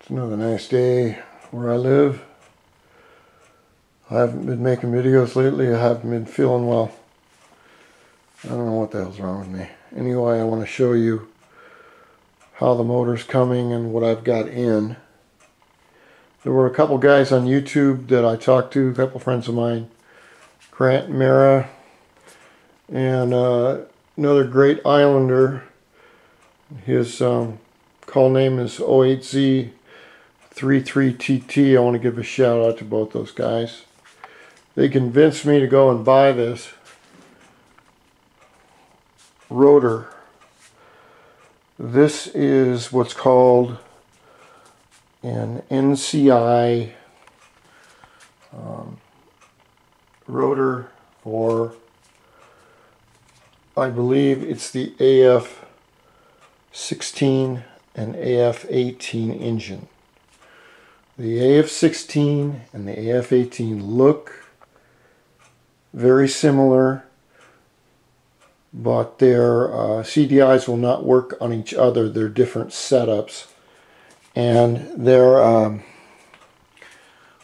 It's another nice day where I live. I haven't been making videos lately. I haven't been feeling well. I don't know what the hell's wrong with me. Anyway, I want to show you how the motor's coming and what I've got in. There were a couple guys on YouTube that I talked to, a couple friends of mine, Grant and Mara, and another great islander. His call name is 08Z33TT. I want to give a shout out to both those guys. They convinced me to go and buy this rotor. This is what's called an NCI rotor for, I believe it's the AF16 and AF18 engine. The AF16 and the AF18 look very similar, but their CDIs will not work on each other. They're different setups, and they're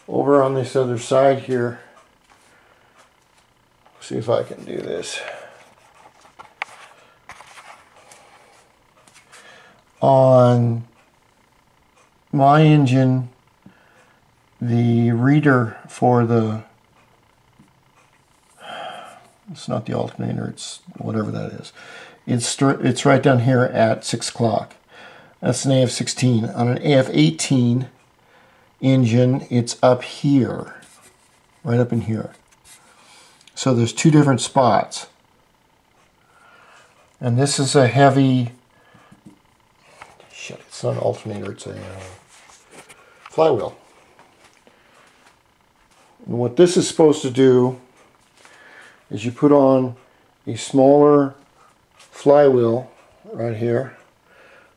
over on this other side here. See if I can do this. On my engine, the reader for the, it's not the alternator, it's whatever that is. It's right down here at 6 o'clock. That's an AF16. On an AF18 engine, it's up here, right up in here. So there's two different spots. And this is a heavy, shit, it's not an alternator, it's a flywheel. And what this is supposed to do is you put on a smaller flywheel right here.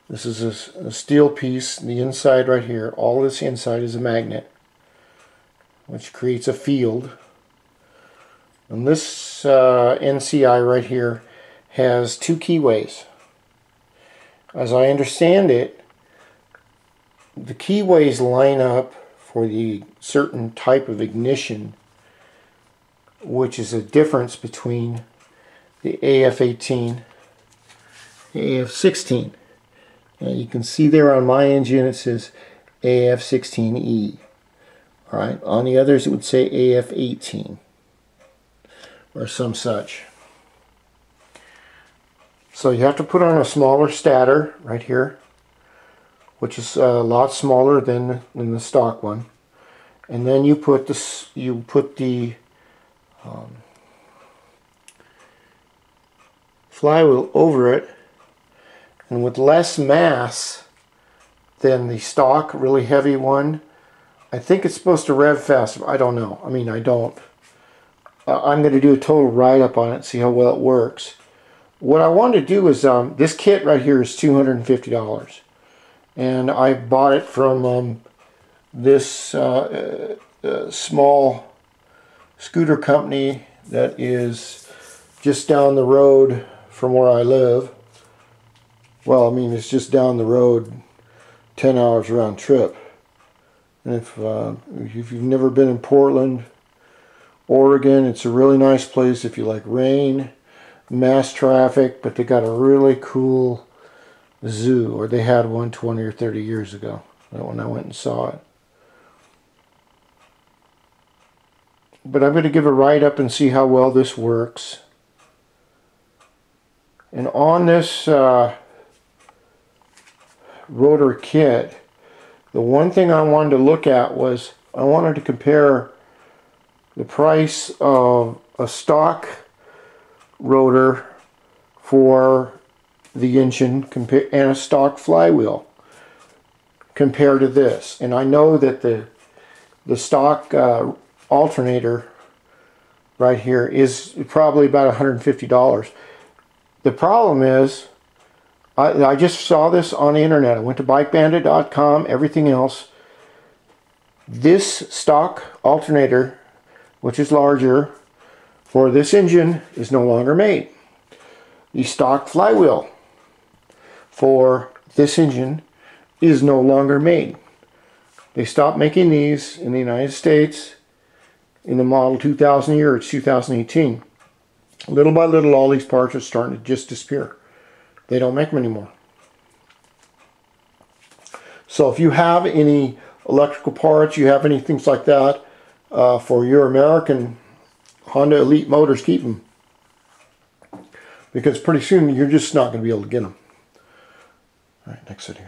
This is a steel piece, the inside right here. All this inside is a magnet, which creates a field. And this NCI right here has two keyways. As I understand it, the keyways line up for the certain type of ignition, which is a difference between the AF18 and AF16. Now you can see there on my engine it says AF16E. Alright, on the others it would say AF18 or some such. So you have to put on a smaller stator right here, which is a lot smaller than the stock one, and then you put this, the flywheel over it, and with less mass than the stock really heavy one. I think it's supposed to rev faster. I don't know. I mean, I don't. I'm going to do a total write-up on it, see how well it works. What I want to do is, this kit right here is $250. And I bought it from this small scooter company that is just down the road from where I live. Well, I mean, it's just down the road, 10 hours round trip. And if you've never been in Portland, Oregon, it's a really nice place if you like rain, mass traffic, but they got a really cool zoo, or they had one 20 or 30 years ago when I went and saw it. But I'm going to give a write-up and see how well this works. And on this rotor kit, the one thing I wanted to look at was I wanted to compare the price of a stock rotor for the engine and a stock flywheel compared to this. And I know that the stock alternator right here is probably about $150. The problem is, I just saw this on the internet. I went to bikebandit.com, everything else. This stock alternator, which is larger, for this engine is no longer made. The stock flywheel for this engine is no longer made. They stopped making these in the United States in the model 2000 year. It's 2018. Little by little, all these parts are starting to just disappear. They don't make them anymore. So if you have any electrical parts, you have any things like that for your American Honda Elite motors, keep them. Because pretty soon you're just not going to be able to get them. All right, next video.